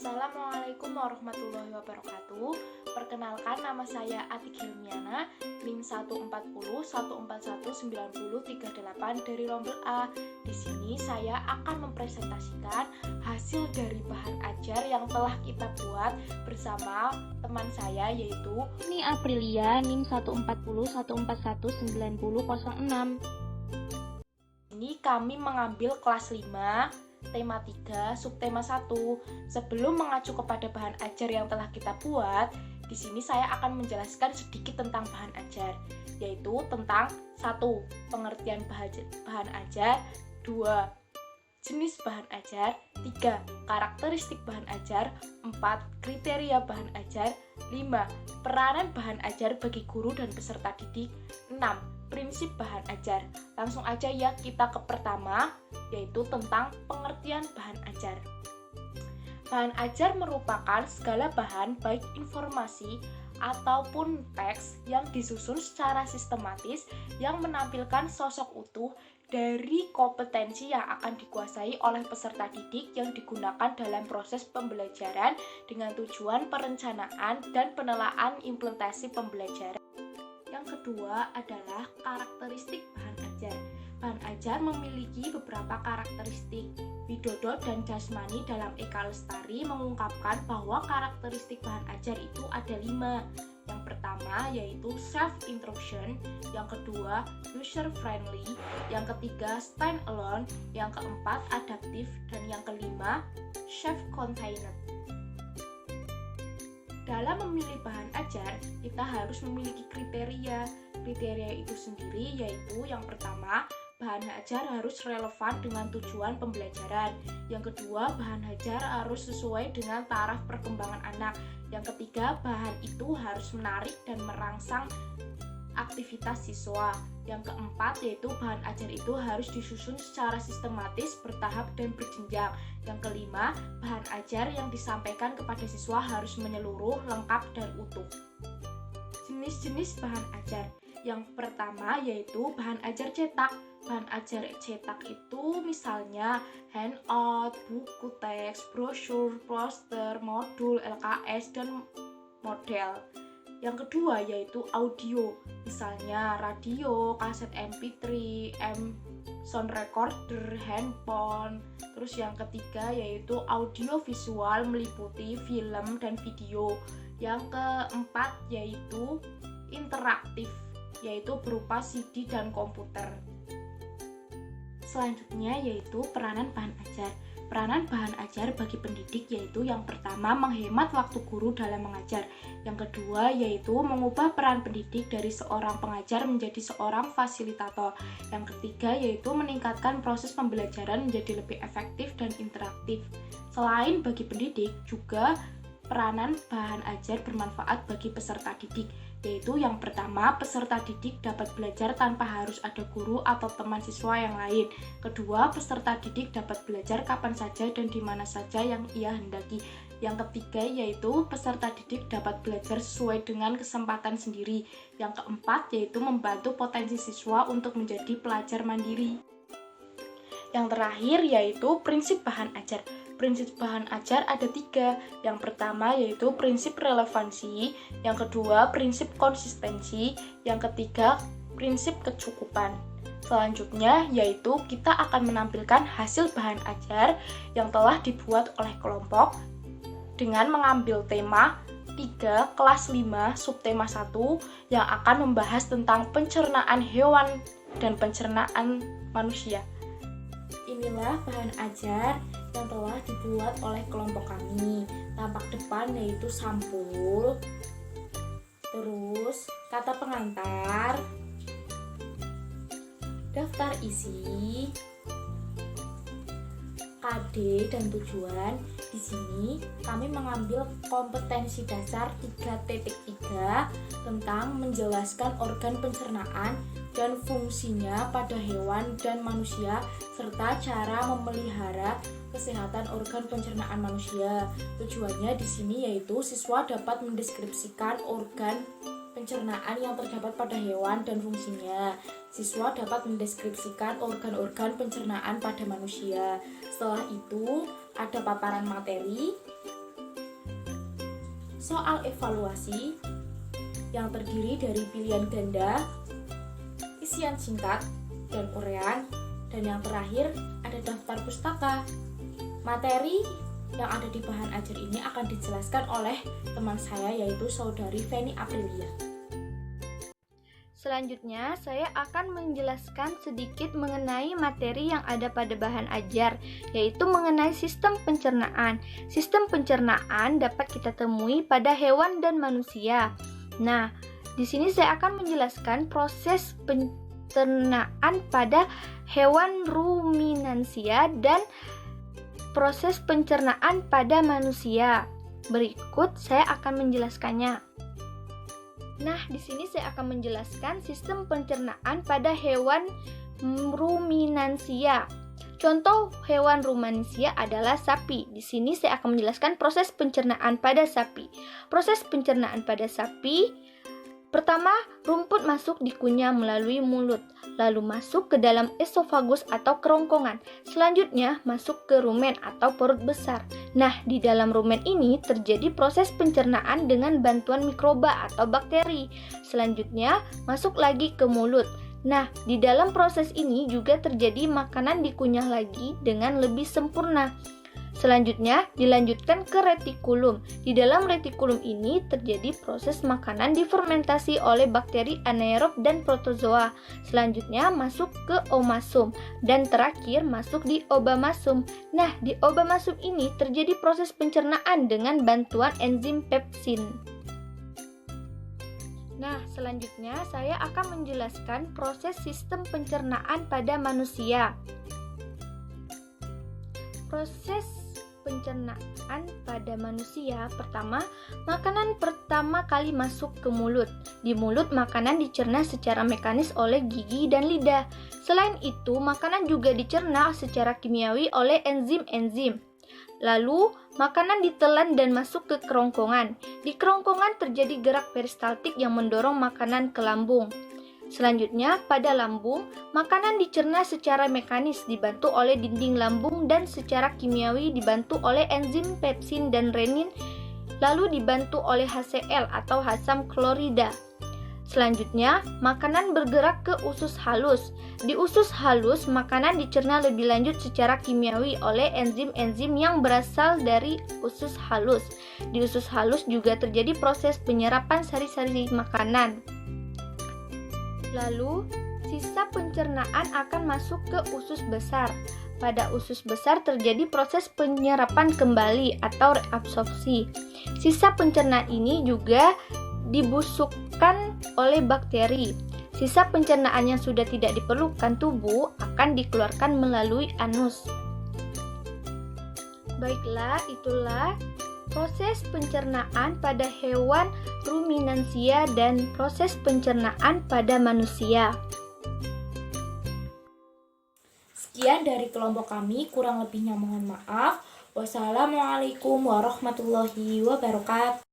Assalamualaikum warahmatullahi wabarakatuh. Perkenalkan, nama saya Atik Hilmiana, NIM 140141938 dari Rombel A. Di sini saya akan mempresentasikan hasil dari bahan ajar yang telah kita buat bersama teman saya, yaitu Ini Aprilia, NIM 140141906. Ini kami mengambil kelas 5, tema 3, subtema 1. Sebelum mengacu kepada bahan ajar yang telah kita buat, di sini saya akan menjelaskan sedikit tentang bahan ajar, yaitu tentang 1. Pengertian bahan ajar, 2. Jenis bahan ajar, 3. Karakteristik bahan ajar, 4. Kriteria bahan ajar, 5. Peranan bahan ajar bagi guru dan peserta didik, 6. Prinsip bahan ajar. Langsung aja ya kita ke pertama, yaitu tentang pengertian bahan ajar. Bahan ajar merupakan segala bahan baik informasi ataupun teks yang disusun secara sistematis yang menampilkan sosok utuh dari kompetensi yang akan dikuasai oleh peserta didik yang digunakan dalam proses pembelajaran dengan tujuan perencanaan dan penelaahan implementasi pembelajaran. Yang kedua adalah karakteristik bahan ajar. Bahan ajar memiliki beberapa karakteristik. Widodo dan Dasmani dalam Eka Lestari mengungkapkan bahwa karakteristik bahan ajar itu ada 5. Yang pertama yaitu self-instruction, yang kedua user-friendly, yang ketiga stand-alone, yang keempat adaptif, dan yang kelima self-contained. Dalam memilih bahan ajar, kita harus memiliki kriteria. Kriteria itu sendiri yaitu yang pertama, bahan ajar harus relevan dengan tujuan pembelajaran. Yang kedua, bahan ajar harus sesuai dengan taraf perkembangan anak. Yang ketiga, bahan itu harus menarik dan merangsang aktivitas siswa. Yang keempat yaitu bahan ajar itu harus disusun secara sistematis, bertahap, dan berjenjang. Yang kelima, bahan ajar yang disampaikan kepada siswa harus menyeluruh, lengkap, dan utuh. Jenis-jenis bahan ajar. Yang pertama yaitu bahan ajar cetak. Bahan ajar cetak itu misalnya handout, buku teks, brosur, poster, modul, LKS, dan model. Yang kedua yaitu audio, misalnya radio, kaset MP3, sound recorder, handphone. Terus yang ketiga yaitu audio visual meliputi film dan video. Yang keempat yaitu interaktif, yaitu berupa CD dan komputer. Selanjutnya yaitu peranan bahan ajar. Peranan bahan ajar bagi pendidik yaitu yang pertama menghemat waktu guru dalam mengajar. Yang kedua yaitu mengubah peran pendidik dari seorang pengajar menjadi seorang fasilitator. Yang ketiga yaitu meningkatkan proses pembelajaran menjadi lebih efektif dan interaktif. Selain bagi pendidik, juga peranan bahan ajar bermanfaat bagi peserta didik, yaitu yang pertama, peserta didik dapat belajar tanpa harus ada guru atau teman siswa yang lain. Kedua, peserta didik dapat belajar kapan saja dan di mana saja yang ia hendaki. Yang ketiga yaitu peserta didik dapat belajar sesuai dengan kesempatan sendiri. Yang keempat yaitu membantu potensi siswa untuk menjadi pelajar mandiri. Yang terakhir yaitu prinsip bahan ajar. Prinsip bahan ajar ada 3. Yang pertama yaitu prinsip relevansi, yang kedua prinsip konsistensi, yang ketiga prinsip kecukupan. Selanjutnya yaitu kita akan menampilkan hasil bahan ajar yang telah dibuat oleh kelompok dengan mengambil tema 3 kelas 5 subtema 1 yang akan membahas tentang pencernaan hewan dan pencernaan manusia. Inilah bahan ajar yang telah dibuat oleh kelompok kami. Tampak depan yaitu sampul, terus kata pengantar, daftar isi, KD dan tujuan. Di sini kami mengambil kompetensi dasar 3.3 tentang menjelaskan organ pencernaan dan fungsinya pada hewan dan manusia serta cara memelihara kesehatan organ pencernaan manusia. Tujuannya di sini yaitu siswa dapat mendeskripsikan organ pencernaan yang terdapat pada hewan dan fungsinya. Siswa dapat mendeskripsikan organ-organ pencernaan pada manusia. Setelah itu ada paparan materi, soal evaluasi yang terdiri dari pilihan ganda, isian singkat, dan uraian, dan yang terakhir ada daftar pustaka. Materi yang ada di bahan ajar ini akan dijelaskan oleh teman saya yaitu saudari Feni Aprilia. Selanjutnya, saya akan menjelaskan sedikit mengenai materi yang ada pada bahan ajar, yaitu mengenai sistem pencernaan. Sistem pencernaan dapat kita temui pada hewan dan manusia. Nah, di sini saya akan menjelaskan proses pencernaan pada hewan ruminansia dan proses pencernaan pada manusia. Berikut saya akan menjelaskannya. Nah, di sini saya akan menjelaskan sistem pencernaan pada hewan ruminansia. Contoh hewan ruminansia adalah sapi. Di sini saya akan menjelaskan proses pencernaan pada sapi. Proses pencernaan pada sapi, pertama, rumput masuk dikunyah melalui mulut, lalu masuk ke dalam esofagus atau kerongkongan. Selanjutnya masuk ke rumen atau perut besar. Nah, di dalam rumen ini terjadi proses pencernaan dengan bantuan mikroba atau bakteri. Selanjutnya masuk lagi ke mulut. Nah, di dalam proses ini juga terjadi makanan dikunyah lagi dengan lebih sempurna. Selanjutnya dilanjutkan ke retikulum. Di dalam retikulum ini terjadi proses makanan difermentasi oleh bakteri anaerob dan protozoa. Selanjutnya masuk ke omasum dan terakhir masuk di obamasum. Nah, di obamasum ini terjadi proses pencernaan dengan bantuan enzim pepsin. Nah, selanjutnya saya akan menjelaskan proses sistem pencernaan pada manusia. Proses pencernaan pada manusia, pertama, makanan pertama kali masuk ke mulut. Di mulut, makanan dicerna secara mekanis oleh gigi dan lidah. Selain itu, makanan juga dicerna secara kimiawi oleh enzim-enzim. Lalu, makanan ditelan dan masuk ke kerongkongan. Di kerongkongan terjadi gerak peristaltik yang mendorong makanan ke lambung. Selanjutnya, pada lambung, makanan dicerna secara mekanis dibantu oleh dinding lambung dan secara kimiawi dibantu oleh enzim pepsin dan renin, lalu dibantu oleh HCl atau asam klorida. Selanjutnya, makanan bergerak ke usus halus. Di usus halus, makanan dicerna lebih lanjut secara kimiawi oleh enzim-enzim yang berasal dari usus halus. Di usus halus juga terjadi proses penyerapan sari-sari makanan. Lalu, sisa pencernaan akan masuk ke usus besar. Pada usus besar terjadi proses penyerapan kembali atau reabsorpsi. Sisa pencernaan ini juga dibusukkan oleh bakteri. Sisa pencernaan yang sudah tidak diperlukan tubuh akan dikeluarkan melalui anus. Baiklah, itulah proses pencernaan pada hewan ruminansia dan proses pencernaan pada manusia. Sekian dari kelompok kami, kurang lebihnya mohon maaf. Wassalamualaikum warahmatullahi wabarakatuh.